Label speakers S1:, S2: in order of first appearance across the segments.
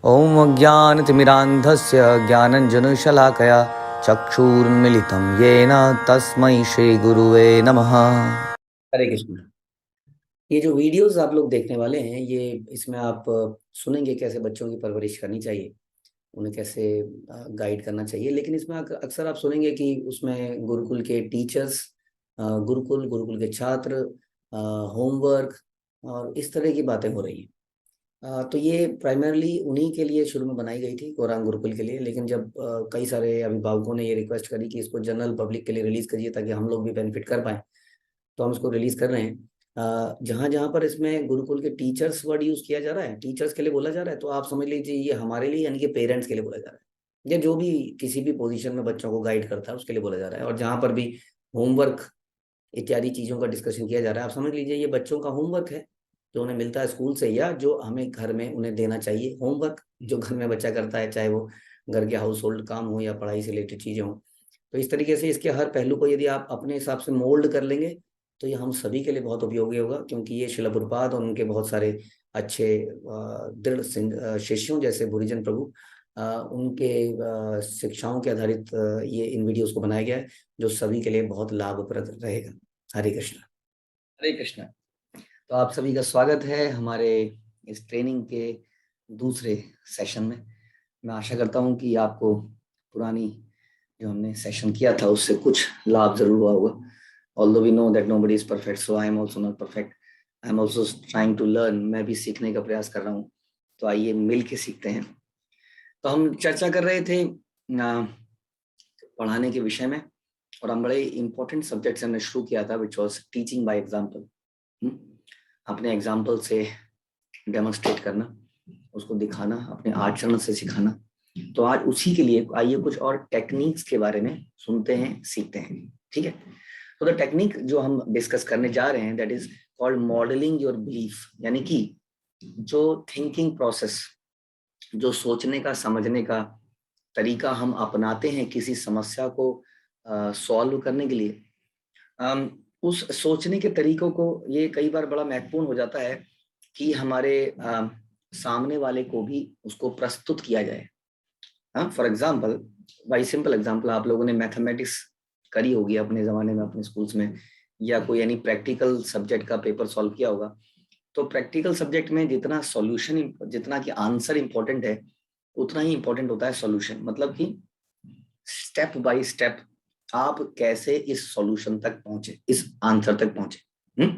S1: ॐ अज्ञानतिमिरान्धस्य ज्ञानञ्जनशलाकया चक्षुरुन्मिलितं येन तस्मै श्रीगुरुवे नमः।
S2: हरे कृष्ण। ये जो वीडियोस आप लोग देखने वाले हैं, ये इसमें आप सुनेंगे कैसे बच्चों की परवरिश करनी चाहिए, उन्हें कैसे गाइड करना चाहिए। लेकिन इसमें अक्सर आप सुनेंगे कि उसमें गुरुकुल के टीचर्स, गुरुकुल के छात्र, होमवर्क और इस तरह की बातें हो रही हैं। तो ये प्राइमरली उन्हीं के लिए शुरू में बनाई गई थी, कोरांग गुरुकुल के लिए। लेकिन जब कई सारे अभिभावकों ने ये रिक्वेस्ट करी कि इसको जनरल पब्लिक के लिए रिलीज करिए ताकि हम लोग भी बेनिफिट कर पाएँ, तो हम इसको रिलीज कर रहे हैं। जहाँ जहाँ पर इसमें गुरुकुल के टीचर्स वर्ड यूज किया जा रहा है, टीचर्स के लिए बोला जा रहा है, तो आप समझ लीजिए ये हमारे लिए यानी कि पेरेंट्स के लिए बोला जा रहा है, या जो भी किसी भी पोजीशन में बच्चों को गाइड करता है उसके लिए बोला जा रहा है। और जहाँ पर भी होमवर्क इत्यादि चीज़ों का डिस्कशन किया जा रहा है, आप समझ लीजिए ये बच्चों का होमवर्क है जो उन्हें मिलता है स्कूल से, या जो हमें घर में उन्हें देना चाहिए। होमवर्क जो घर में बच्चा करता है, चाहे वो घर के हाउस होल्ड काम हो या पढ़ाई से रिलेटेड चीज़ें हों। तो इस तरीके से इसके हर पहलू को यदि आप अपने हिसाब से मोल्ड कर लेंगे तो ये हम सभी के लिए बहुत उपयोगी होगा, क्योंकि ये शिला प्रभुपाद और उनके बहुत सारे अच्छे दृढ़ शिष्यों जैसे भूरिजन प्रभु, उनके शिक्षाओं के आधारित ये इन वीडियोस को बनाया गया है, जो सभी के लिए बहुत लाभप्रद रहेगा। हरे कृष्ण। हरे कृष्ण। तो आप सभी का स्वागत है हमारे इस ट्रेनिंग के दूसरे सेशन में। मैं आशा करता हूँ कि आपको पुरानी जो हमने सेशन किया था उससे कुछ लाभ जरूर हुआ होगा। Although we know that nobody is perfect, so I am also not perfect. I am also trying to learn. मैं भी सीखने का प्रयास कर रहा हूँ, तो आइए मिल के सीखते हैं। तो हम चर्चा कर रहे थे पढ़ाने के विषय में, और हम बड़े इंपॉर्टेंट सब्जेक्ट से हमने शुरू किया था, which was teaching by example. अपने एग्जाम्पल से डेमोन्स्ट्रेट करना, उसको दिखाना, अपने आचरण से सिखाना। तो आज उसी के लिए आइए कुछ और टेक्निक्स के बारे में सुनते हैं, सीखते हैं। ठीक है, तो द टेक्निक जो हम डिस्कस करने जा रहे हैं, that is called modelling your belief. यानी कि जो थिंकिंग प्रोसेस, जो सोचने का, समझने का तरीका हम अपनाते हैं किसी समस्या को सॉल्व करने के लिए, उस सोचने के तरीकों को ये कई बार बड़ा महत्वपूर्ण हो जाता है कि हमारे सामने वाले को भी उसको प्रस्तुत किया जाए। For example, by simple example, आप लोगों ने मैथमेटिक्स करी होगी अपने ज़माने में अपने स्कूल्स में, या कोई यानी प्रैक्टिकल सब्जेक्ट का पेपर सॉल्व किया होगा। तो प्रैक्टिकल सब्जेक्ट में जितना सॉल्यूशन, जितना कि आंसर इंपॉर्टेंट है, उतना ही इंपॉर्टेंट होता है सॉल्यूशन। मतलब कि स्टेप बाय स्टेप आप कैसे इस सॉल्यूशन तक पहुंचे, इस आंसर तक पहुंचे।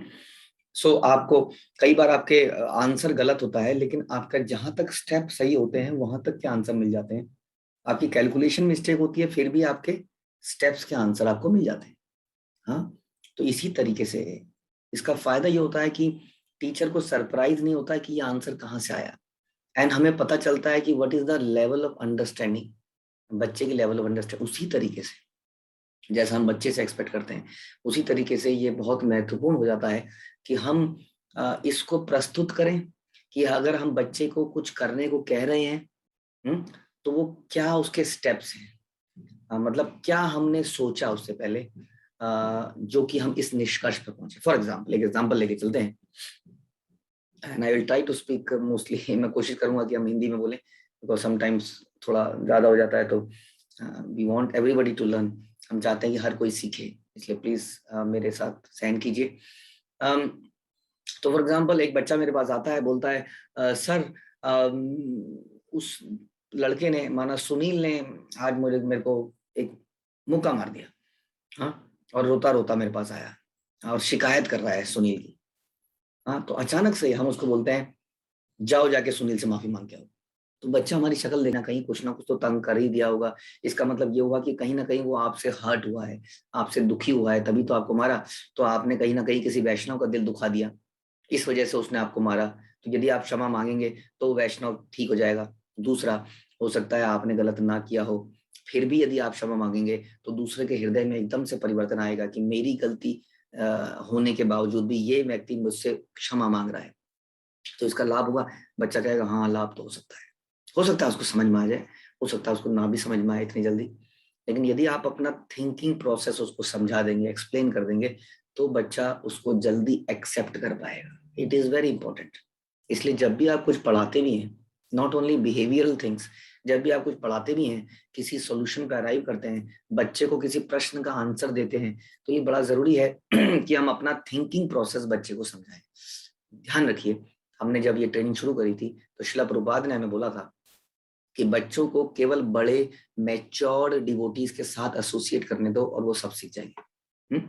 S2: सो आपको कई बार आपके आंसर गलत होता है, लेकिन आपका जहां तक स्टेप सही होते हैं वहां तक के आंसर मिल जाते हैं। आपकी कैलकुलेशन मिस्टेक होती है, फिर भी आपके स्टेप्स के आंसर आपको मिल जाते हैं। हाँ, तो इसी तरीके से इसका फायदा ये होता है कि टीचर को सरप्राइज नहीं होता है कि ये आंसर कहाँ से आया, एंड हमें पता चलता है कि what is the level of understanding, बच्चे की लेवल ऑफ अंडरस्टैंडिंग। उसी तरीके से जैसा हम बच्चे से एक्सपेक्ट करते हैं, उसी तरीके से ये बहुत महत्वपूर्ण हो जाता है कि हम इसको प्रस्तुत करें कि अगर हम बच्चे को कुछ करने को कह रहे हैं, तो वो क्या उसके स्टेप्स हैं, मतलब क्या हमने सोचा उससे पहले, जो कि हम इस निष्कर्ष पर पहुंचे। फॉर एग्जाम्पल, एक एग्जाम्पल लेके चलते हैं, and I will try to speak mostly, मैं कोशिश करूंगा कि हम हिंदी में बोलें, बिकॉज समटाइम्स थोड़ा ज्यादा हो जाता है। तो we want everybody to learn, हम चाहते हैं कि हर कोई सीखे, इसलिए प्लीज मेरे साथ सहन कीजिए। तो फॉर एग्जाम्पल, एक बच्चा मेरे पास आता है, बोलता है सर, उस लड़के ने, माना सुनील ने, आज मेरे को एक मुक्का मार दिया। हाँ, और रोता रोता मेरे पास आया और शिकायत कर रहा है सुनील की। हाँ, तो अचानक से हम उसको बोलते हैं जाओ जाके सुनील से माफी मांग के आओ। तो बच्चा हमारी शक्ल देखना, कहीं कुछ ना कुछ तो तंग कर ही दिया होगा। इसका मतलब ये हुआ कि कहीं ना कहीं वो आपसे हर्ट हुआ है, आपसे दुखी हुआ है, तभी तो आपको मारा। तो आपने कहीं ना कहीं किसी वैष्णव का दिल दुखा दिया, इस वजह से उसने आपको मारा। तो यदि आप क्षमा मांगेंगे तो वैष्णव ठीक हो जाएगा। दूसरा, हो सकता है आपने गलत ना किया हो, फिर भी यदि आप क्षमा मांगेंगे तो दूसरे के हृदय में एकदम से परिवर्तन आएगा कि मेरी गलती होने के बावजूद भी ये व्यक्ति मुझसे क्षमा मांग रहा है। तो इसका लाभ होगा। बच्चा कहेगा हाँ, लाभ तो हो सकता है उसको समझ में आ जाए, हो सकता है उसको ना भी समझ में आए इतनी जल्दी। लेकिन यदि आप अपना थिंकिंग प्रोसेस उसको समझा देंगे, एक्सप्लेन कर देंगे, तो बच्चा उसको जल्दी एक्सेप्ट कर पाएगा। It is very important. इसलिए जब भी आप कुछ पढ़ाते भी हैं, नॉट ओनली बिहेवियरल थिंग्स, जब भी आप कुछ पढ़ाते भी हैं, किसी सॉल्यूशन पे अराइव करते हैं, बच्चे को किसी प्रश्न का आंसर देते हैं, तो ये बड़ा जरूरी है कि हम अपना थिंकिंग प्रोसेस बच्चे को समझाएं। ध्यान रखिए, हमने जब ये ट्रेनिंग शुरू करी थी तो शिला प्रभुपाद ने हमें बोला था कि बच्चों को केवल बड़े मैच्योर डिवोटीज के साथ एसोसिएट करने दो और वो सब सीख जाएंगे।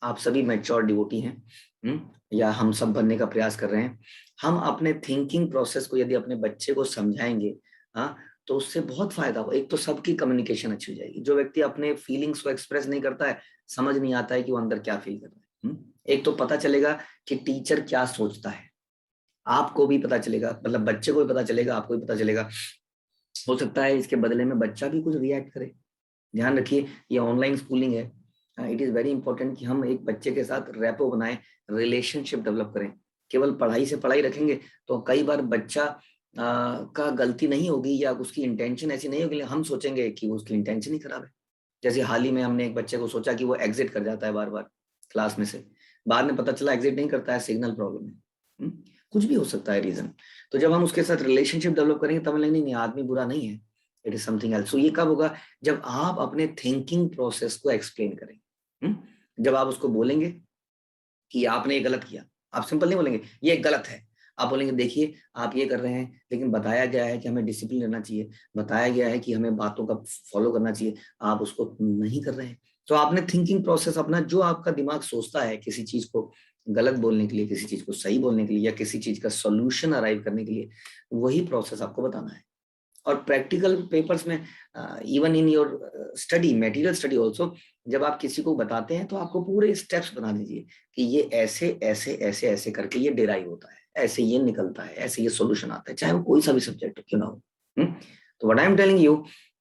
S2: आप सभी मैच्योर डिवोटी हैं, या हम सब बनने का प्रयास कर रहे हैं। हम अपने थिंकिंग प्रोसेस को यदि अपने बच्चे को समझाएंगे, हाँ, तो उससे बहुत फायदा हो। एक तो सबकी कम्युनिकेशन अच्छी हो जाएगी। जो व्यक्ति अपने फीलिंग्स को एक्सप्रेस नहीं करता है, समझ नहीं आता है कि वो अंदर क्या फील कर रहा है। एक तो पता चलेगा कि टीचर क्या सोचता है, आपको भी पता चलेगा, मतलब बच्चे को भी पता चलेगा, आपको भी पता चलेगा। हो सकता है इसके बदले में बच्चा भी कुछ रिएक्ट करे। ध्यान रखिए, ये ऑनलाइन स्कूलिंग है, इट इज वेरी इंपॉर्टेंट कि हम एक बच्चे के साथ रैपो बनाएं, रिलेशनशिप डेवलप करें। केवल पढ़ाई से पढ़ाई रखेंगे तो कई बार बच्चा का गलती नहीं होगी या उसकी इंटेंशन ऐसी नहीं होगी, हम सोचेंगे कि उसकी इंटेंशन ही खराब है। जैसे हाल ही में हमने एक बच्चे को सोचा कि वो एग्जिट कर जाता है बार बार क्लास में से, बाद में पता चला एग्जिट नहीं करता है, सिग्नल प्रॉब्लम है। कुछ भी हो सकता है रीजन। तो जब हम उसके साथ रिलेशनशिप डेवलप करेंगे तब लगेंगे नहीं, आदमी बुरा नहीं है, इट इज समथिंग एल्स। सो ये कब होगा? जब आप अपने थिंकिंग प्रोसेस को एक्सप्लेन करेंगे। जब आप उसको बोलेंगे कि आपने ये गलत किया, आप सिंपल नहीं बोलेंगे ये गलत है, आप बोलेंगे देखिए आप ये कर रहे हैं, लेकिन बताया गया है कि हमें डिसिप्लिन रहना चाहिए, बताया गया है कि हमें बातों का फॉलो करना चाहिए, आप उसको नहीं कर रहे हैं। तो आपने थिंकिंग प्रोसेस अपना, जो आपका दिमाग सोचता है किसी चीज को गलत बोलने के लिए, किसी चीज को सही बोलने के लिए, या किसी चीज का सोल्यूशन अराइव करने के लिए, वही प्रोसेस आपको बताना है। और प्रैक्टिकल पेपर्स में, even in your study material study also, जब आप किसी को बताते हैं तो आपको पूरे स्टेप्स बना दीजिए कि ये ऐसे ऐसे ऐसे ऐसे करके ये डिराइव होता है, ऐसे ये निकलता है, ऐसे ये सॉल्यूशन आता है, चाहे वो कोई सा भी सब्जेक्ट क्यों ना हो। तो what I am telling you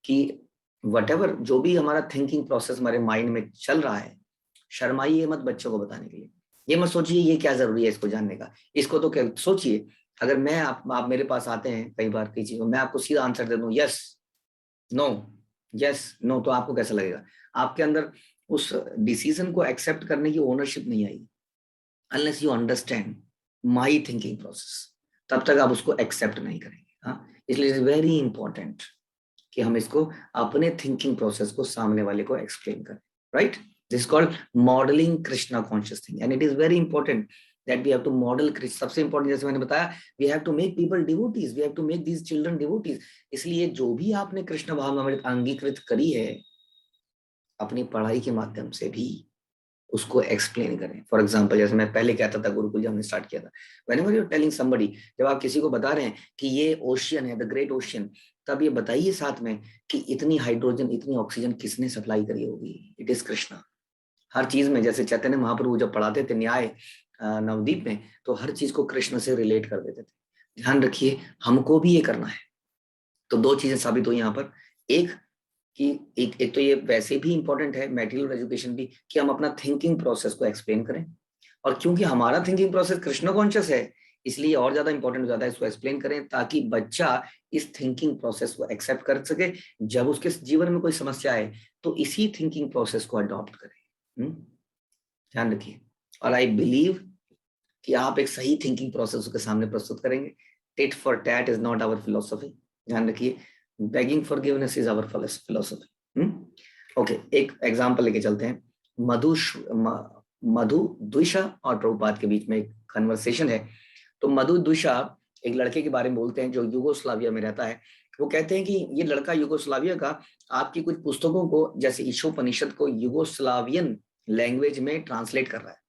S2: कि वटेवर जो भी हमारा थिंकिंग प्रोसेस हमारे माइंड में चल रहा है, शर्माइए मत बच्चों को बताने के लिए। ये मत सोचिए ये क्या जरूरी है इसको जानने का, इसको तो क्या सोचिए, अगर मैं आप मेरे पास आते हैं कई बार कई चीजों, मैं आपको सीधा आंसर दे दूं यस नो, यस नो, तो आपको कैसा लगेगा? आपके अंदर उस डिसीजन को एक्सेप्ट करने की ओनरशिप नहीं आएगी। Unless you understand my thinking process, तब तक आप उसको एक्सेप्ट नहीं करेंगे। हाँ, इसलिए इट इज वेरी इंपॉर्टेंट कि हम इसको अपने थिंकिंग प्रोसेस को सामने वाले को एक्सप्लेन करें, right? This is called modelling Krishna conscious thing, and it is very important that we have to model Krishna। सबसे इंपॉर्टेंट जैसे मैंने बताया, we have to make people devotees, we have to make these children devotees। इसलिए जो भी आपने कृष्ण भावनामृत अंगीकृत करी है, अपनी पढ़ाई के माध्यम से भी उसको एक्सप्लेन करें। फॉर एग्जाम्पल, जैसे मैं पहले कहता था गुरुकुल जब हमने स्टार्ट किया था, whenever you are telling somebody, जब आप किसी को बता रहे हैं कि ये ओशियन है, द ग्रेट ओशियन, तब ये बताइए साथ में कि इतनी हाइड्रोजन इतनी ऑक्सीजन किसने सप्लाई करी होगी? It is Krishna. हर चीज में, जैसे चैतन्य महाप्रभु जब पढ़ाते थे न्याय नवदीप में, तो हर चीज को कृष्ण से रिलेट कर देते थे। ध्यान रखिए, हमको भी ये करना है। तो दो चीजें साबित हुई यहाँ पर, एक कि एक तो ये वैसे भी इंपॉर्टेंट है मेटेरियल एजुकेशन भी, कि हम अपना थिंकिंग प्रोसेस को एक्सप्लेन करें, और क्योंकि हमारा थिंकिंग प्रोसेस कृष्ण कॉन्शियस है, इसलिए और ज्यादा इंपॉर्टेंट हो जाता है इसको एक्सप्लेन करें, ताकि बच्चा इस थिंकिंग प्रोसेस को एक्सेप्ट कर सके। जब उसके जीवन में कोई समस्या आए तो इसी थिंकिंग प्रोसेस को अडॉप्ट करें। ध्यान रखिए, और आई बिलीव कि आप एक सही थिंकिंग प्रोसेस के सामने प्रस्तुत करेंगे। Tit for tat is not our philosophy. ध्यान रखिए, begging forgiveness is our philosophy. Okay, एक एग्जांपल लेके चलते हैं। मधु द्विषा और प्रभुपाद के बीच में एक कन्वर्सेशन है। तो मधु द्विषा एक लड़के के बारे में बोलते हैं जो यूगोस्लाविया में रहता है। वो कहते हैं कि ये लड़का यूगोस्लाविया का आपकी कुछ पुस्तकों को, जैसे ईशोपनिषद को यूगोस्लावियन लैंग्वेज में ट्रांसलेट कर रहा है।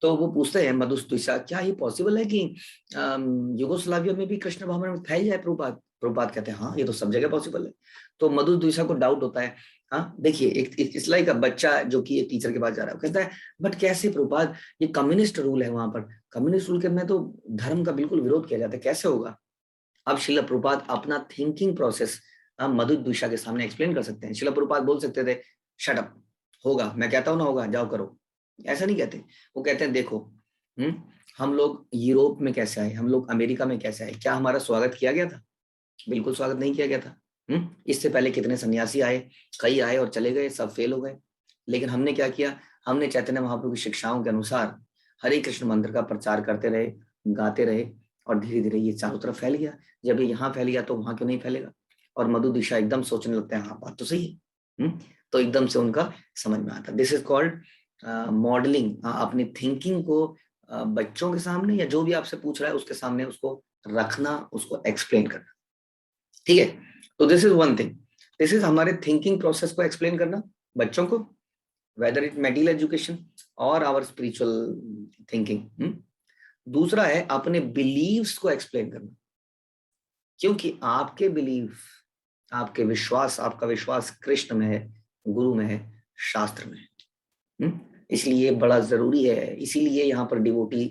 S2: तो वो पूछते हैं मधु द्विषा, क्या ये पॉसिबल है कि यूगोस्लाविया में भी कृष्ण भावना फैल जाए? प्रभुपाद कहते हैं हाँ, ये तो सब जगह पॉसिबल है। तो मधु द्विषा को डाउट होता है। हाँ देखिए, एक इस्लाई का बच्चा जो कि एक टीचर के पास जा रहा है, कहता है बट कैसे प्रभुपाद, ये कम्युनिस्ट रूल है वहां पर, कम्युनिस्ट रूल के में तो धर्म का बिल्कुल विरोध किया जाता है, कैसे होगा? अब शिला प्रभुपाद अपना थिंकिंग प्रोसेस मधु द्विषा के सामने एक्सप्लेन कर सकते हैं। शिला प्रभुपाद बोल सकते थे शट अप, होगा, मैं कहता हूं ना होगा, जाओ करो। ऐसा नहीं कहते, वो कहते हैं देखो, हम लोग यूरोप में कैसे आए, हम लोग अमेरिका में कैसे आए, क्या हमारा स्वागत किया गया था? बिल्कुल स्वागत नहीं किया गया था। इससे पहले कितने सन्यासी आए, कई आए और चले गए, सब फेल हो गए। लेकिन हमने क्या किया? हमने चैतन्य महाप्रभु की शिक्षाओं के अनुसार हरे कृष्ण मंत्र का प्रचार करते रहे, गाते रहे, और धीरे धीरे ये चारों तरफ फैल गया। जब ये यहाँ फैल गया तो वहां क्यों नहीं फैलेगा? और मधु दिशा एकदम सोचने लगते हैं, हाँ बात तो सही है। तो एकदम से उनका समझ में आता। This is called modelling. अपनी थिंकिंग को बच्चों के सामने या जो भी आपसे पूछ रहा है उसके सामने उसको रखना, उसको एक्सप्लेन करना। ठीक है, तो this is one thing. This is हमारे थिंकिंग प्रोसेस को एक्सप्लेन करना बच्चों को, वेदर इट मेडिकल एजुकेशन और आवर स्पिरिचुअल थिंकिंग। दूसरा है अपने बिलीव्स को एक्सप्लेन करना, क्योंकि आपके बिलीफ, आपके विश्वास, आपका विश्वास कृष्ण में है, गुरु में है, शास्त्र में है। इसलिए बड़ा जरूरी है, इसीलिए यहाँ पर डिवोटी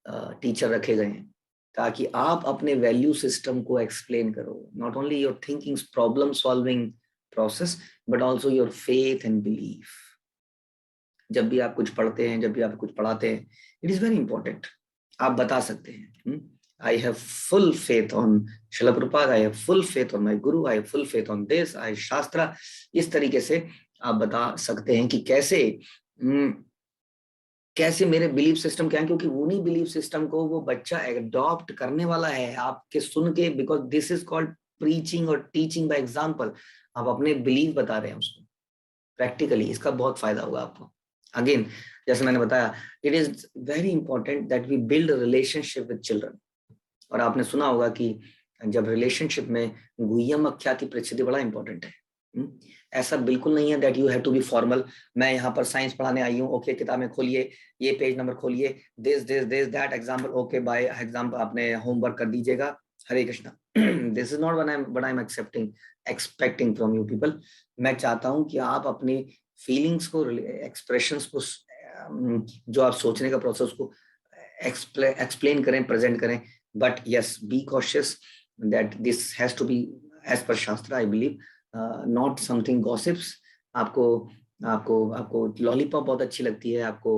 S2: टीचर रखे गए हैं, ताकि आप अपने वैल्यू सिस्टम को एक्सप्लेन करो। Not only your thinking problem solving process but also your faith and belief. जब भी आप कुछ पढ़ते हैं, जब भी आप कुछ पढ़ाते हैं, इट इज वेरी इंपॉर्टेंट। आप बता सकते हैं I have full faith on Srila Prabhupada, I have full faith on my guru, I have full faith on this, I शास्त्रा। इस तरीके से आप बता सकते हैं कि कैसे मेरे बिलीफ सिस्टम क्या है, क्योंकि उन्हीं बिलीफ सिस्टम को वो बच्चा एडॉप्ट करने वाला है आपके सुन के। Because this is called preaching और टीचिंग बाय एग्जाम्पल। आप अपने बिलीफ बता रहे हैं उसको प्रैक्टिकली, इसका बहुत फायदा होगा आपको। अगेन जैसे मैंने बताया, it is very important that we build a relationship with children. और आपने सुना होगा कि जब रिलेशनशिप में गुह्यम अख्या की प्रचिति बड़ा इंपॉर्टेंट है। ऐसा बिल्कुल नहीं है that you have to be formal. मैं यहाँ पर साइंस पढ़ाने आई हूँ, ओके किताबें खोलिए, ये पेज नंबर खोलिए, this that example, okay by example आपने होमवर्क कर दीजिएगा, Hare Krishna. This is not what I am expecting from you people. मैं चाहता हूँ कि आप अपनी फीलिंग्स को, एक्सप्रेशंस को, जो आप सोचने का प्रोसेस को एक्सप्लेन करें, प्रेजेंट करें। But yes, be cautious that this has to be as per Shastra, I believe, not something gossips. आपको आपको आपको लॉलीपॉप बहुत अच्छी लगती है, आपको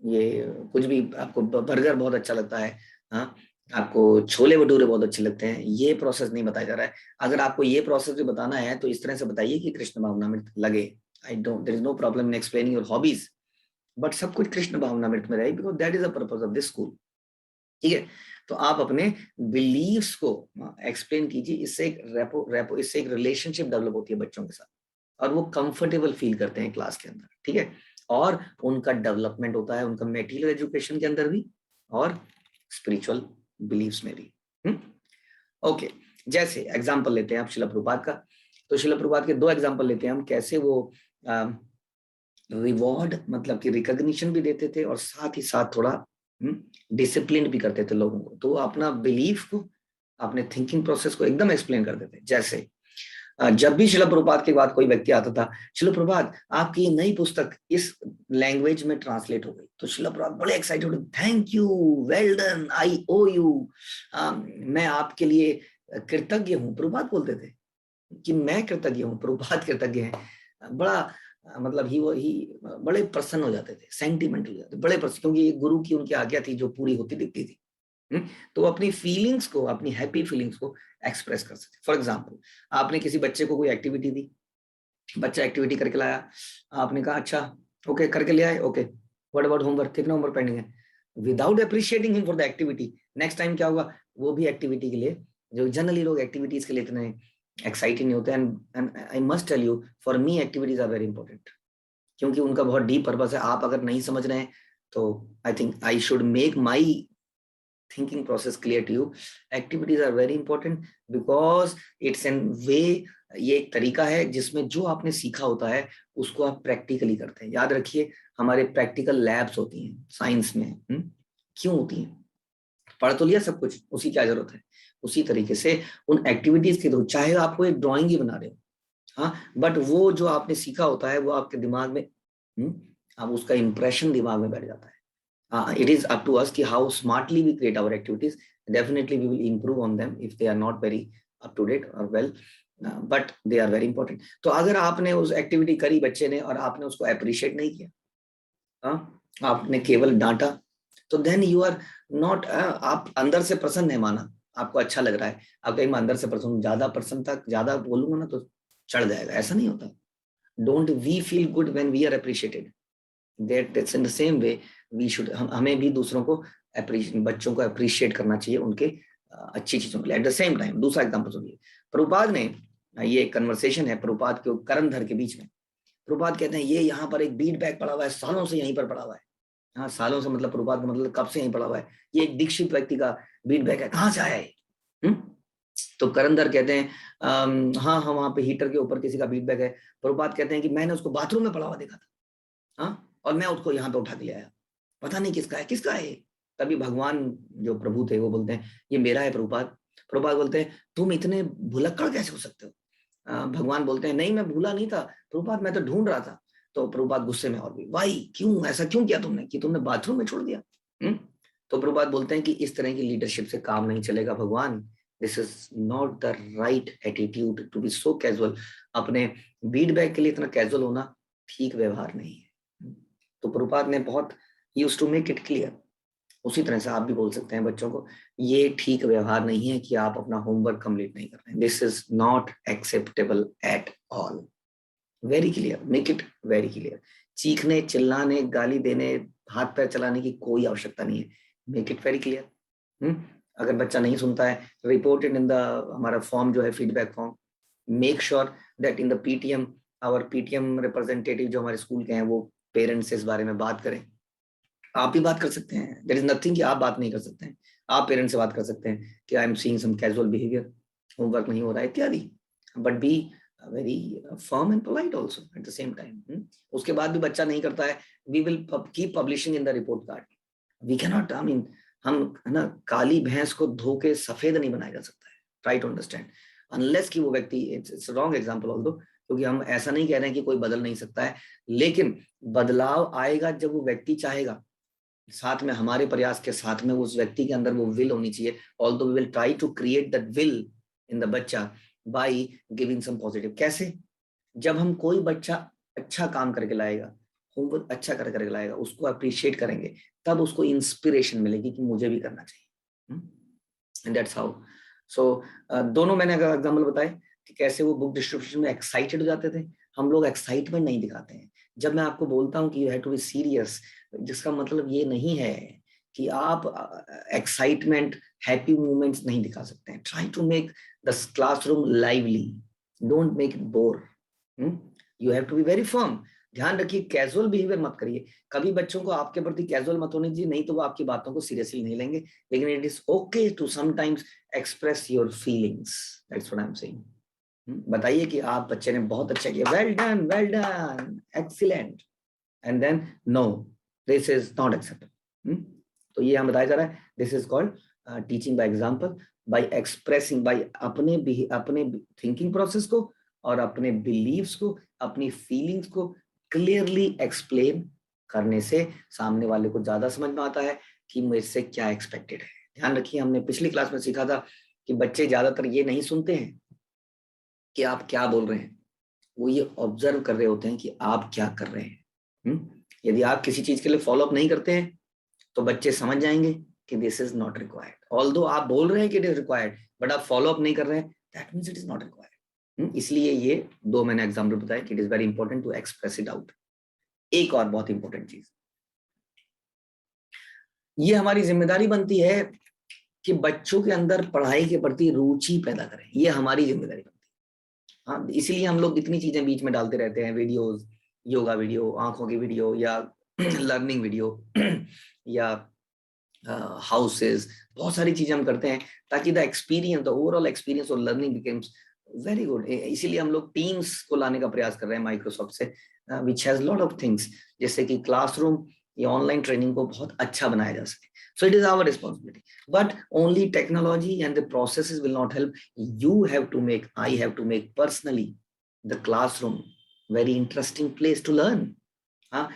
S2: ये कुछ भी, आपको बर्गर बहुत अच्छा लगता है, हाँ, आपको छोले भटूरे बहुत अच्छे लगते हैं, ये प्रोसेस नहीं बताया जा रहा है। अगर आपको ये प्रोसेस भी बताना है तो इस तरह से बताइए कि कृष्ण भावना में लगे। There is no problem in explaining your hobbies, but सब कुछ कृष्ण भावनामृत में रहे, because that is the purpose of this school. ठीक है, तो आप अपने बिलीव्स को एक्सप्लेन कीजिए। इससे एक रिलेशनशिप डेवलप होती है बच्चों के साथ, और वो कंफर्टेबल फील करते हैं क्लास के अंदर। ठीक है, और उनका डेवलपमेंट होता है, उनका मेटीरियल एजुकेशन के अंदर भी और स्पिरिचुअल बिलीव्स में भी। ओके, जैसे एग्जाम्पल लेते हैं आप शिला प्रभुपाद का, तो शिला प्रभुपाद के 2 एग्जाम्पल लेते हैं हम, कैसे वो रिवॉर्ड मतलब कि रिकॉग्निशन भी देते थे और साथ ही साथ थोड़ा डिसिप्लिन भी करते थे लोगों को। तो अपना बिलीफ को, अपने थिंकिंग प्रोसेस को एकदम एक्सप्लेन कर देते। जैसे जब भी शिला प्रभुपाद के बाद कोई व्यक्ति आता था, शिला प्रभुपाद आपकी ये नई पुस्तक इस लैंग्वेज में ट्रांसलेट हो गई, तो शिला प्रभुपाद बड़े एक्साइटेड होते, thank you, well done, I owe you, मैं आपके लिए कृतज्ञ हूँ। प्रभुपाद बोलते थे कि मैं कृतज्ञ हूँ, प्रभुपाद कृतज्ञ हैं। बड़ा मतलब ही बड़े प्रसन्न हो जाते थे, सेंटिमेंटल हो जाते, बड़े प्रसन्न, क्योंकि ये गुरु की उनकी आज्ञा थी जो पूरी होती दिखती थी। तो अपनी फीलिंग्स को, अपनी हैप्पी फीलिंग्स को एक्सप्रेस कर सकते। फॉर एग्जांपल, आपने किसी बच्चे को कोई एक्टिविटी दी, बच्चा एक्टिविटी करके लाया, आपने कहा अच्छा ओके करके ले आए, ओके व्हाट अबाउट होमवर्क, कितना होमवर्क पेंडिंग है, without appreciating him for the activity, next time क्या होगा, वो भी एक्टिविटी के लिए, जो जनरली लोग एक्टिविटीज के लिए इतने एक्साइटेड नहीं होते, and I must tell you, for me activities are very important, क्योंकि उनका बहुत डीप पर्पस है। आप अगर नहीं समझ रहे हैं तो I think I should make my thinking process clear to you. Activities are very important because it's an way, ये एक तरीका है जिसमें जो आपने सीखा होता है उसको आप प्रैक्टिकली करते हैं। याद रखिए, हमारे प्रैक्टिकल लैब्स होती हैं साइंस में। क्यों होती हैं? पढ़ तो लिया सब कुछ, उसी क्या जरूरत है। उसी तरीके से उन एक्टिविटीज के थ्रू, चाहे आपको एक ड्राइंग ही बना रहे हो, हाँ, बट वो जो आपने सीखा होता है वो आपके दिमाग में, अब उसका इंप्रेशन दिमाग में बैठ जाता है। It is up to us कि how smartly we create our activities. Definitely we will improve on them if they are not very up to date or well, but they are very important. तो अगर आपने उस activity करी बच्चे ने और आपने उसको अप्रिशिएट नहीं किया, आपने केवल डांटा, तो देन यू आर नॉट, आप अंदर से प्रसन्न है, माना आपको अच्छा लग रहा है, आप कहीं अंदर से प्रसन्न, ज्यादा प्रसन्न तक ज्यादा बोलूंगा ना तो चढ़ जाएगा, ऐसा नहीं होता। Don't we feel good when we are appreciated, that's in the same way we should, हमें भी दूसरों को बच्चों को अप्रिशिएट करना चाहिए उनके अच्छी चीजों के लिए। एट द सेम टाइम दूसरा एग्जाम्पल सुनिए, प्रभुपाद ने, ये कन्वर्सेशन है प्रभुपाद के करणधर के बीच में। प्रभुपाद कहते हैं ये यहाँ पर एक बीट बैग पड़ा हुआ है, सालों से यहीं पर पड़ा हुआ है। हाँ, सालों से मतलब प्रभुपाद का मतलब कब से यहीं पड़ा हुआ है, ये एक दीक्षित व्यक्ति का बीट बैग है, कहाँ से आया है? तो करणधर कहते हैं हाँ हाँ वहां पे हीटर के ऊपर किसी का बीट बैग है। प्रभुपाद कहते हैं कि मैंने उसको बाथरूम में पड़ा हुआ देखा था, हाँ, और मैं उसको यहाँ पे उठा के ले आया, पता नहीं किसका है, किसका है। तभी भगवान जो प्रभु थे वो बोलते हैं ये मेरा है प्रभुपाद। प्रभुपाद बोलते हैं तुम इतने भुलक्कड़ कैसे हो सकते हो? भगवान बोलते हैं नहीं मैं भूला नहीं था प्रभुपाद, मैं तो ढूंढ रहा था। तो प्रभुपाद गुस्से में और भी, भाई क्यों ऐसा क्यों किया तुमने कि तुमने बाथरूम में छोड़ दिया? तो प्रभुपाद बोलते हैं कि इस तरह की लीडरशिप से काम नहीं चलेगा भगवान, this is not the right attitude to be so casual. अपने बीट बैग के लिए इतना कैजुअल होना ठीक व्यवहार नहीं है। तो प्रभुपाद ने बहुत used to make it clear. उसी तरह से आप भी बोल सकते हैं बच्चों को ये ठीक व्यवहार नहीं है कि आप अपना होमवर्क कंप्लीट नहीं कर रहे हैं, this is not acceptable at all. Very clear, make it very clear. चीखने, चिल्लाने, गाली देने, हाथ पैर चलाने की कोई आवश्यकता नहीं है, मेक इट वेरी क्लियर। अगर बच्चा नहीं सुनता है, रिपोर्ट इट इन द हमारा फॉर्म जो है feedback form. Make sure that in the PTM our PTM representative जो हमारे स्कूल के हैं वो पेरेंट्स से इस बारे में बात करें। आप भी बात कर सकते हैं, देयर इज नथिंग कि आप बात नहीं कर सकते हैं। आप पेरेंट्स से बात कर सकते हैं कि I am seeing some casual behaviour, homework नहीं हो रहा है इत्यादि, but be very firm and polite also at the same time. उसके बाद भी बच्चा नहीं करता है, we will keep publishing in the report card. We cannot, I mean हम है ना, काली भैंस को धो के सफेद नहीं बनाया जा सकता है, ट्राई टू अंडरस्टैंड। अनलेस कि वो व्यक्ति, इट्स रॉन्ग एग्जांपल ऑल्दो, क्योंकि हम ऐसा नहीं कह रहे हैं कि कोई बदल नहीं सकता है, लेकिन बदलाव आएगा जब वो व्यक्ति चाहेगा, साथ में हमारे प्रयास के साथ में उस व्यक्ति के अंदर वो विल होनी चाहिए। Although we will try to create that will in the बच्चा बाय गिविंग सम पॉजिटिव। कैसे? जब हम कोई बच्चा अच्छा काम करके लाएगा, होमवर्क अच्छा करके लाएगा, उसको अप्रिशिएट करेंगे, तब उसको इंस्पिरेशन मिलेगी कि मुझे भी करना चाहिए। And that's how. सो दोनों मैंने अगर एग्जाम्पल बताए कि कैसे वो बुक डिस्ट्रीब्यूशन में एक्साइटेड हो जाते थे। हम लोग एक्साइटमेंट नहीं दिखाते हैं। जब मैं आपको बोलता हूँ कि you have to be serious, जिसका मतलब ये नहीं है कि आप एक्साइटमेंट, हैप्पी मूवमेंट्स नहीं दिखा सकते हैं। Try to make the classroom lively, don't make it bore. You have to be very firm. ध्यान रखिए कैजुअल बिहेवियर मत करिए। कभी बच्चों को आपके प्रति कैजुअल मत होने दीजिए, नहीं तो वो आपकी बातों को सीरियसली नहीं लेंगे। लेकिन it is okay to sometimes express your feelings, that's what I am saying. बताइए कि आप बच्चे ने बहुत अच्छा किया, well done, excellent, and then no this is not acceptable. तो ये हम बताया जा रहा है, this is called teaching by example, by expressing, by अपने थिंकिंग प्रोसेस को और अपने बिलीव्स को, अपनी फीलिंग्स को क्लियरली एक्सप्लेन करने से सामने वाले को ज्यादा समझ में आता है कि मुझसे क्या एक्सपेक्टेड है। ध्यान रखिए, हमने पिछली क्लास में सीखा था कि बच्चे ज्यादातर ये नहीं सुनते हैं कि आप क्या बोल रहे हैं, वो ये ऑब्जर्व कर रहे होते हैं कि आप क्या कर रहे हैं। यदि आप किसी चीज के लिए फॉलो अप नहीं करते हैं तो बच्चे समझ जाएंगे कि this is not required. Although आप बोल रहे हैं कि इट इज रिक्वायर्ड, बट आप फॉलो अप नहीं कर रहे हैं, that means it is not required. इसलिए ये दो मैंने एग्जाम्पल बताया कि it is very important to express it out. एक और बहुत इंपॉर्टेंट चीज, ये हमारी जिम्मेदारी बनती है कि बच्चों के अंदर पढ़ाई के प्रति रुचि पैदा करें, ये हमारी जिम्मेदारी बनती है। हाँ, इसीलिए हम लोग इतनी चीजें बीच में डालते रहते हैं, वीडियोस, योगा वीडियो, आंखों की वीडियो, या लर्निंग वीडियो, या हाउसेस, बहुत सारी चीजें हम करते हैं ताकि the experience, the overall experience और लर्निंग बिकम्स वेरी गुड। इसीलिए हम लोग टीम्स को लाने का प्रयास कर रहे हैं माइक्रोसॉफ्ट से, which has lot of things, जैसे कि क्लासरूम या ऑनलाइन ट्रेनिंग को बहुत अच्छा बनाया जा सके। So it is our responsibility, but only technology and the processes will not help. You have to make, I have to make personally the classroom very interesting place to learn. हाँ,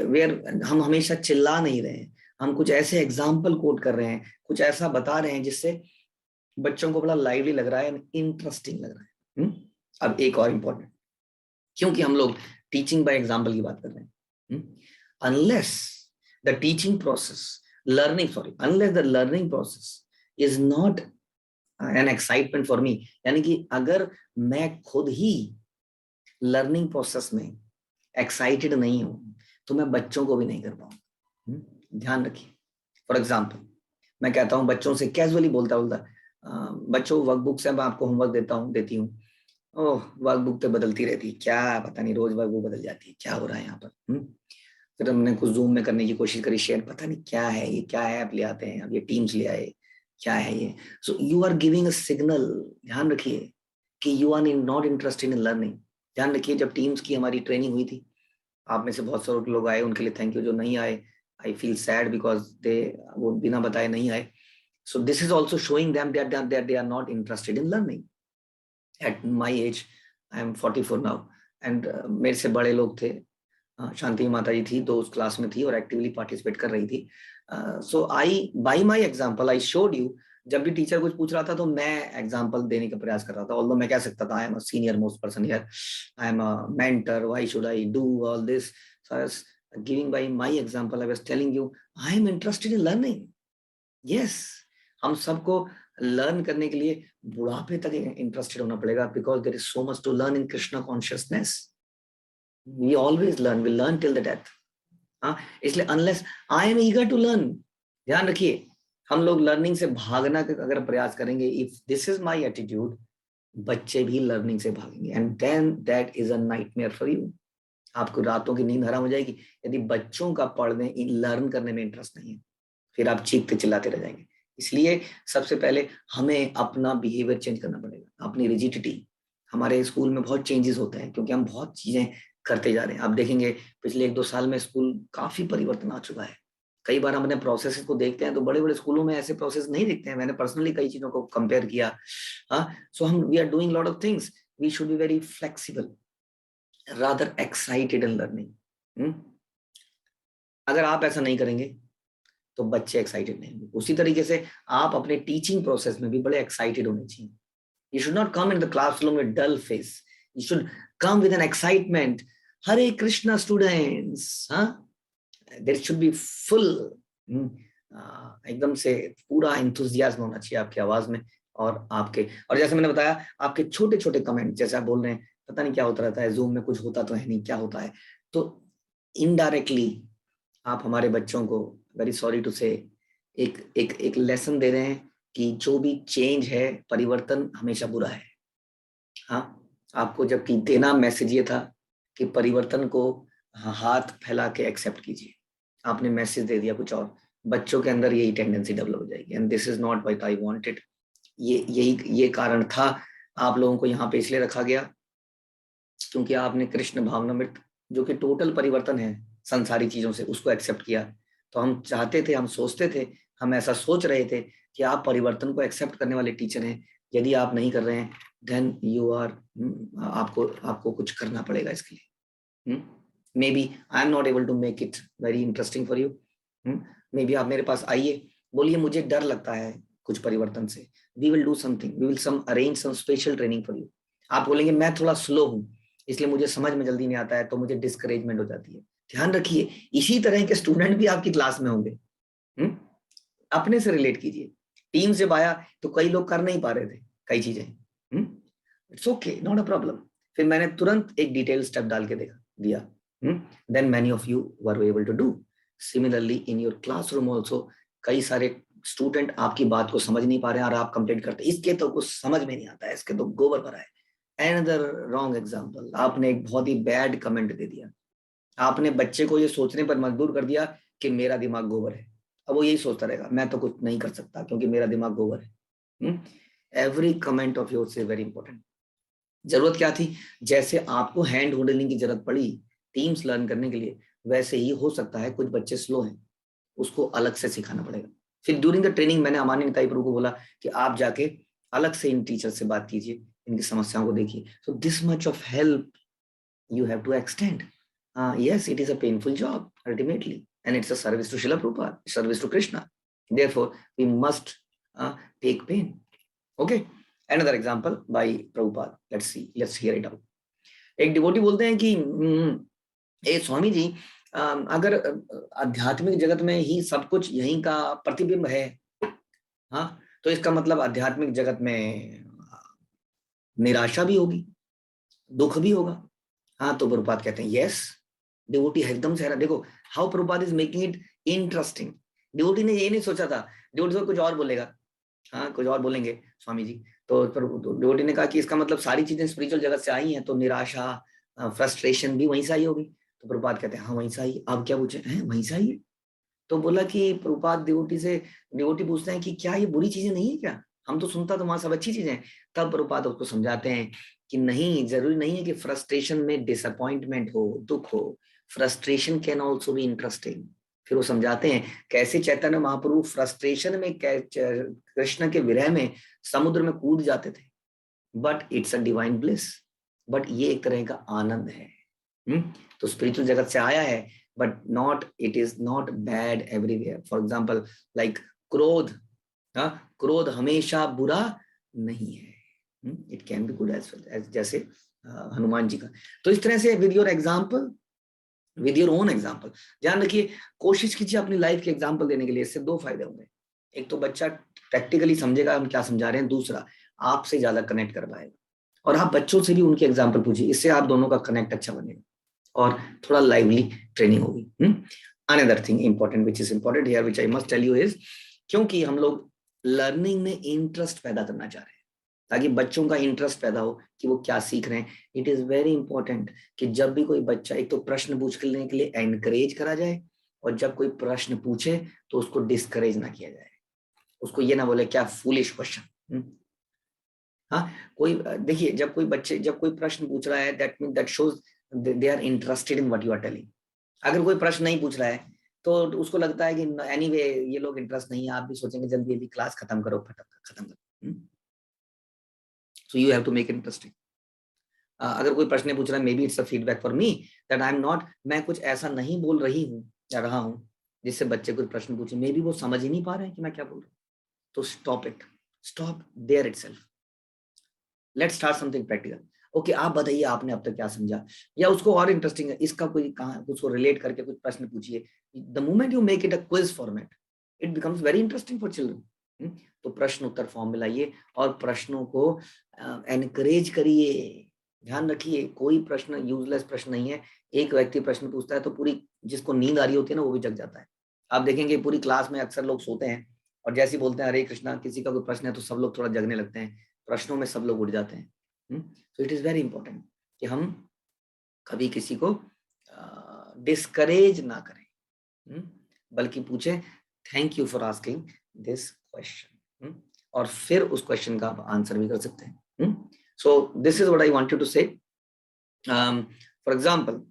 S2: where हम हमेशा चिल्ला नहीं रहे हैं, हम कुछ ऐसे एग्जाम्पल कोट कर रहे हैं, कुछ ऐसा बता रहे हैं जिससे बच्चों को बड़ा लाइवली लग रहा है, इंटरेस्टिंग लग रहा है। अब एक और इम्पोर्टेंट, क्योंकि हम लोग टीचिंग बाय एग्जाम्पल की बात कर रहे हैं, unless the teaching process, unless the learning process is not an excitement for me, यानी कि अगर मैं खुद ही लर्निंग प्रोसेस में एक्साइटेड नहीं हूं तो मैं बच्चों को भी नहीं कर पाऊंगा। ध्यान रखिए, फॉर एग्जाम्पल मैं कहता हूँ बच्चों से, कैजुअली बोलता बच्चों वर्कबुक से मैं आपको होमवर्क देती हूँ, ओह वर्कबुक तो बदलती रहती है, क्या पता नहीं रोज वर्कबुक बदल जाती है, क्या हो रहा है यहाँ पर। फिर हमने कुछ जूम में करने की कोशिश करी शेयर, पता नहीं क्या है ये, क्या ऐप ले आते हैं, अब ये टीम्स ले आए, क्या है ये। So you are giving a signal, ध्यान रखिए कि you are not interested in learning. ध्यान रखिए जब टीम्स की हमारी ट्रेनिंग हुई थी, आप में से बहुत सारे लोग आए, उनके लिए थैंक यू, जो नहीं आए I feel sad because they वो बिना बताए नहीं आए। So this is also showing them that they are not interested in learning. At my age, I am 44 now, and मेरे से बड़े लोग थे, शांति माता जी थी तो उस क्लास में थी और एक्टिवली पार्टिसिपेट कर रही थी। So I by my example I showed you, जब भी टीचर कुछ पूछ रहा था तो मैं एग्जांपल देने का प्रयास कर रहा था। ऑल्दो मैं कह सकता था I am a senior most person here, I am a mentor, why should I do all this. So I was giving by my example, I was telling you I am interested in learning. Yes, हम सबको learn करने के लिए बुढ़ापे तक interested होना पड़ेगा, because there is so much to learn in Krishna consciousness. We always learn, we learn till the death. हाँ, इसलिए unless I am eager to learn, ध्यान रखिए हम लोग लर्निंग से भागना का अगर प्रयास करेंगे, if this is my attitude, बच्चे भी लर्निंग से भागेंगे, and then that is a nightmare for you. आपको रातों की नींद हराम हो जाएगी यदि बच्चों का पढ़ने लर्न करने में इंटरेस्ट नहीं है, फिर आप चीखते चिल्लाते रह जाएंगे। इसलिए सबसे पहले हमें अपना बिहेवियर चेंज करना पड़ेगा, अपनी रिजिडिटी। हमारे स्कूल में बहुत चेंजेस होते हैं क्योंकि हम बहुत चीजें करते जा रहे हैं। आप देखेंगे पिछले 1-2 साल में स्कूल काफी परिवर्तन आ चुका है। कई बार हम अपने प्रोसेस को देखते हैं तो बड़े बड़े स्कूलों में ऐसे प्रोसेस नहीं दिखते हैं। मैंने पर्सनली कई चीजों को कंपेयर किया। हाँ, सो हम we are doing lot of things, we should be very flexible, rather excited in learning. अगर आप ऐसा नहीं करेंगे तो बच्चे एक्साइटेड नहीं होंगे। उसी तरीके से आप अपने टीचिंग प्रोसेस में भी बड़े एक्साइटेड होने चाहिए। You should not come in the classroom with dull face, you should come with an excitement. Hare Krishna students, हाँ, देयर शुड बी फुल, एकदम से पूरा एंथुसियाज्म होना चाहिए आपकी आवाज में। और जैसे मैंने बताया, आपके छोटे छोटे कमेंट, जैसे आप बोल रहे हैं पता नहीं क्या होता रहता है जूम में, कुछ होता तो है नहीं, क्या होता है, तो इनडायरेक्टली आप हमारे बच्चों को, वेरी सॉरी टू से, एक लेसन दे रहे हैं कि जो भी चेंज है, परिवर्तन हमेशा बुरा है। हाँ, आपको जबकि देना मैसेज ये था कि परिवर्तन को हाथ फैला के एक्सेप्ट कीजिए, आपने मैसेज दे दिया कुछ और। बच्चों के अंदर यही टेंडेंसी डेवलप हो जाएगी, and this is not what I wanted. ये कारण था आप लोगों को यहाँ पे इसलिए रखा गया क्योंकि आपने कृष्ण भावनामृत, जो कि टोटल परिवर्तन है संसारी चीजों से, उसको एक्सेप्ट किया। तो हम चाहते थे, हम सोचते थे, हम ऐसा सोच रहे थे कि आप परिवर्तन को एक्सेप्ट करने वाले टीचर हैं। यदि आप नहीं कर रहे हैं देन यू आर, आपको कुछ करना पड़ेगा इसके लिए। Maybe I am not able to make it very interesting for you. Maybe आप मेरे पास आइए, बोलिए मुझे डर लगता है कुछ परिवर्तन से, we will do something, we will some arrange some special training for you. आप बोलेंगे मैं थोड़ा स्लो हूँ इसलिए मुझे समझ में जल्दी नहीं आता है, तो मुझे डिस्करेजमेंट हो जाती है। ध्यान रखिए इसी तरह के स्टूडेंट भी आपकी क्लास में होंगे। अपने से रिलेट कीजिए। टीम से आया तो कई लोग कर नहीं पा रहे थे कई चीजें, it's okay, not a problem. फिर मैंने तुरंत एक डिटेल स्टेप डाल के दिया, then many of you were able to do similarly in your classroom also. कई सारे स्टूडेंट आपकी बात को समझ नहीं पा रहे हैं और आप कंप्लेंट करते हैं इसके तो कुछ समझ में नहीं आता है, इसके तो गोबर भरा है। Another wrong example, आपने एक बहुत ही बैड कमेंट दे दिया, आपने बच्चे को ये सोचने पर मजबूर कर दिया कि मेरा दिमाग गोबर है। अब वो यही सोचता रहेगा मैं तो कुछ नहीं कर सकता क्योंकि मेरा दिमाग गोबर है। Every comment of yours is very important. जरूरत क्या थी, जैसे आपको हैंड होल्डिंग की जरूरत पड़ी टीम्स लर्न करने के लिए, वैसे ही हो सकता है कुछ बच्चे स्लो हैं, उसको अलग से सिखाना पड़ेगा। फिर ड्यूरिंग द ट्रेनिंग मैंने अमानी निताई प्रभु को बोला कि आप जाके अलग से इन टीचर से बात कीजिए, इनकी समस्याओं को देखिए। So this much of help you have to extend. Yes, it is a painful job ultimately, and it's a service to Srila Prabhupada, service to Krishna. Therefore, we must take pain. Okay. Another example by Prabhupada. Let's hear it out. एक devotee बोलते हैं कि ए स्वामी जी, अगर आध्यात्मिक जगत में ही सब कुछ यहीं का प्रतिबिंब है, हाँ, तो इसका मतलब आध्यात्मिक जगत में निराशा भी होगी, दुख भी होगा। हाँ, तो प्रभुपाद कहते हैं यस, डिवोटी एकदम से देखो how Prabhupada is making it interesting. Devotee ने ये नहीं सोचा था, डिवोटी तो कुछ और बोलेगा, हाँ कुछ और बोलेंगे स्वामी जी। तो डिवोटी ने कहा कि इसका मतलब सारी चीजें स्पिरिचुअल जगत से आई हैं, तो निराशा फ्रस्ट्रेशन भी वहीं से आई होगी। तो प्रभुपाद कहते हैं हाँ वहीं से आई। अब क्या पूछे, हैं वहीं से आई है? तो बोला कि प्रभुपाद डिवोटी पूछते हैं कि क्या ये बुरी चीजें नहीं है क्या, हम तो सुनता तो वहां सब अच्छी चीजें हैं। तब प्रभुपाद उसको समझाते हैं कि नहीं, जरूरी नहीं है कि फ्रस्ट्रेशन में डिसअपॉइंटमेंट हो, दुख हो, frustration can also be interesting. फिर वो समझाते हैं कैसे चैतन्य महाप्रभु फ्रस्ट्रेशन में कृष्ण के विरह में समुद्र में कूद जाते थे, but it's a divine bliss, but ये एक तरह का आनंद है। तो स्पिरिचुअल जगत से आया है, but not, it is not bad everywhere. For example like क्रोध, क्रोध हमेशा बुरा नहीं है, it can be good as well, जैसे हनुमान जी का। तो इस तरह से with your example, with your own example, ध्यान रखिए, कोशिश कीजिए अपनी लाइफ के एग्जाम्पल देने के लिए। इससे दो फायदे होंगे, एक तो बच्चा प्रैक्टिकली समझेगा हम क्या समझा रहे हैं, दूसरा आपसे ज्यादा कनेक्ट कर पाएगा। और आप बच्चों से भी उनके एग्जाम्पल पूछिए, इससे आप दोनों का कनेक्ट अच्छा बनेगा और थोड़ा लाइवली ट्रेनिंग होगी। Another thing important which is important here which I must tell you is, क्योंकि हम लोग लर्निंग में इंटरेस्ट पैदा करना चाह रहे हैं ताकि बच्चों का इंटरेस्ट पैदा हो कि वो क्या सीख रहे हैं। इट इज वेरी इंपॉर्टेंट कि जब भी कोई बच्चा, एक तो प्रश्न पूछने के लिए एनकरेज करा जाए, और जब कोई प्रश्न पूछे तो उसको डिस्करेज ना किया जाए, उसको ये ना बोले क्या फूलिश क्वेश्चन। हाँ, कोई देखिए, जब कोई प्रश्न पूछ रहा है, that mean that shows they are interested in what you are telling. अगर कोई प्रश्न नहीं पूछ रहा है तो उसको लगता है कि एनीवे ये लोग इंटरेस्ट नहीं है, आप भी सोचेंगे जल्दी जल्दी क्लास खत्म करो, फटाफट खत्म करो। So you have to make it interesting. अगर कोई प्रश्न पूछ रहा है, maybe it's a feedback for me that I am not, मैं कुछ ऐसा नहीं बोल रही हूँ या रहा हूँ जिससे बच्चे कोई प्रश्न पूछे, मे बी वो समझ ही नहीं पा रहे हैं कि मैं क्या बोल रहा हूँ। तो stop it, stop there itself, let's start something practical. Okay, आप बताइए आपने अब तक क्या समझा, या उसको और इंटरेस्टिंग है इसका कोई कहाँ उसको रिलेट करके कुछ प्रश्न पूछिए। The moment you make it a quiz format, it becomes very interesting for children. तो प्रश्न उत्तर फॉर्म में लाइए और प्रश्नों को एनकरेज करिए। ध्यान रखिए, कोई प्रश्न यूजलेस प्रश्न नहीं है। एक व्यक्ति प्रश्न पूछता है तो पूरी, जिसको नींद आ रही होती है ना, वो भी जग जाता है। आप देखेंगे पूरी क्लास में अक्सर लोग सोते हैं और जैसे ही बोलते हैं हरे कृष्णा, किसी का कोई प्रश्न है तो सब लोग थोड़ा जगने लगते हैं, प्रश्नों में सब लोग उठ जाते हैं। तो इट इज वेरी इंपॉर्टेंट कि हम कभी किसी को डिस्करेज ना करें, बल्कि पूछे thank you for asking this question, और फिर उस क्वेश्चन का आप आंसर भी कर सकते हैं। So this is what I wanted to say. For example,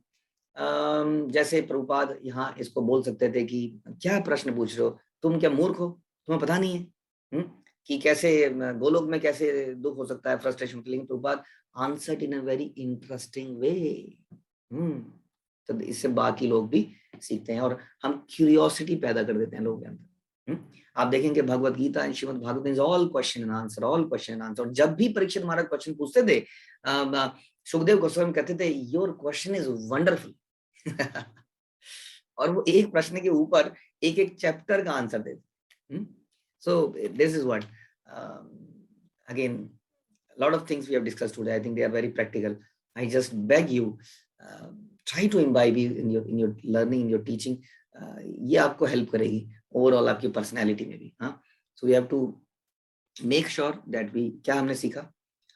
S2: जैसे प्रभुपाद यहाँ इसको बोल सकते थे कि क्या प्रश्न पूछ रहे हो, तुम क्या मूर्ख हो, तुम्हें पता नहीं है कि कैसे गोलोक में कैसे दुख हो सकता है, frustration feeling. Prabhupada answered in a very interesting way. तो इससे बाकी लोग भी सीखते हैं और हम क्यूरियोसिटी पैदा कर देते हैं लोगों के अंदर। आप देखेंगे Bhagavad Gita and Shrimad Bhagavat is all question and answer, all question and answer. जब भी परीक्षित महाराज क्वेश्चन पूछते थे, सुखदेव गोस्वामी कहते थे योर क्वेश्चन इज वंडरफुल। और वो एक प्रश्न के ऊपर एक एक चैप्टर का आंसर देते। सो this is what, again lot of things we have discussed today, I think they are very practical. I just beg you, try to imbibe in your learning, in your teaching. ये आपको help करेगी overall आपकी personality में भी। हाँ, so we have to make sure that we, क्या हमने सीखा,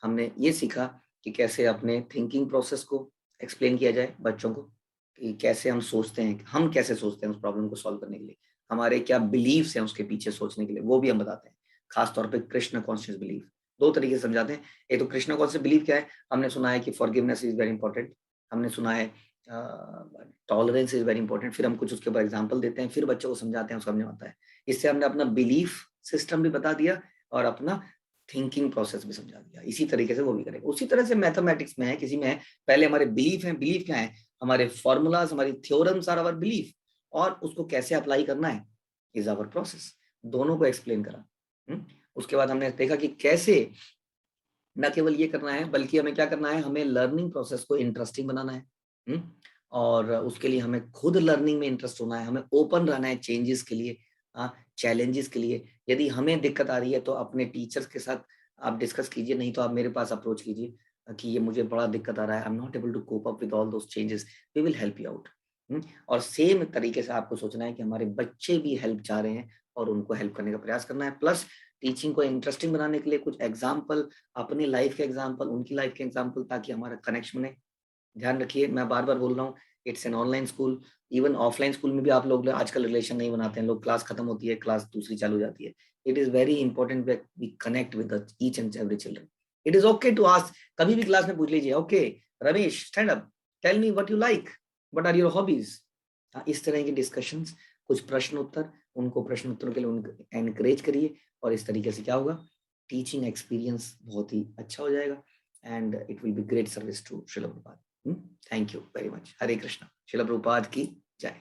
S2: हमने ये सीखा कि कैसे अपने थिंकिंग प्रोसेस को एक्सप्लेन किया जाए बच्चों को, कि कैसे हम सोचते हैं, हम कैसे सोचते हैं उस प्रॉब्लम को सॉल्व करने के लिए, हमारे क्या बिलीव्स हैं उसके पीछे सोचने के लिए, वो भी हम बताते हैं। खासतौर पे कृष्ण कॉन्शियस बिलीफ दो तरीके से समझाते हैं। एक तो कृष्ण कॉन्शियस बिलीफ क्या है, हमने सुना है कि फॉरगिवनेस इज वेरी इंपॉर्टेंट, हमने सुना है टॉलरेंस इज वेरी इंपॉर्टेंट, फिर हम कुछ उसके ऊपर एग्जाम्पल देते हैं, फिर बच्चों को समझाते हैं, समझ आता है। इससे हमने अपना बिलीफ सिस्टम भी बता दिया और अपना थिंकिंग प्रोसेस भी समझा दिया। इसी तरीके से वो भी करेगा। उसी तरह से मैथमेटिक्स में है, किसी में है, पहले हमारे बिलीफ हैं, बिलीफ क्या है, हमारे फॉर्मूलाज, हमारी थ्योरम्स आर आवर बिलीफ, और उसको कैसे अप्लाई करना है इज आवर प्रोसेस। दोनों को एक्सप्लेन करा। उसके बाद हमने देखा कि कैसे न केवल ये करना है, बल्कि हमें क्या करना है, हमें लर्निंग प्रोसेस को इंटरेस्टिंग बनाना है। और उसके लिए हमें खुद लर्निंग में इंटरेस्ट होना है, हमें ओपन रहना है चेंजेस के लिए, चैलेंजेस के लिए। यदि हमें दिक्कत आ रही है तो अपने टीचर्स के साथ आप डिस्कस कीजिए, नहीं तो आप मेरे पास अप्रोच कीजिए कि ये मुझे बड़ा दिक्कत आ रहा है, I am not able to cope up with all those changes, we will help you out. और सेम तरीके से आपको सोचना है कि हमारे बच्चे भी हेल्प चाह रहे हैं और उनको हेल्प करने का प्रयास करना है। प्लस टीचिंग को इंटरेस्टिंग बनाने के लिए कुछ एग्जाम्पल, अपनी लाइफ के एग्जाम्पल, उनकी लाइफ के एग्जाम्पल, ताकि हमारा कनेक्शन बने। ध्यान रखिए, मैं बार बार बोल रहा हूँ, it's an online school. Even offline school में भी आप लोग आजकल रिलेशन नहीं बनाते हैं, लोग क्लास खत्म होती है, क्लास दूसरी चालू हो जाती है। It is very important that we connect with each and every children. It is okay to ask, कभी भी क्लास में पूछ लीजिए, okay Ramesh stand up, tell me what you like, what are your hobbies. इस तरह की डिस्कशंस, कुछ प्रश्न उत्तर, उनको प्रश्न उत्तरों के लिए उनको एनकरेज करिए, और इस तरीके से क्या होगा, टीचिंग एक्सपीरियंस बहुत ही अच्छा हो जाएगा, and it will be great service to Srila Prabhupada. Thank you very much. Hare Krishna. Srila Prabhupada की जय।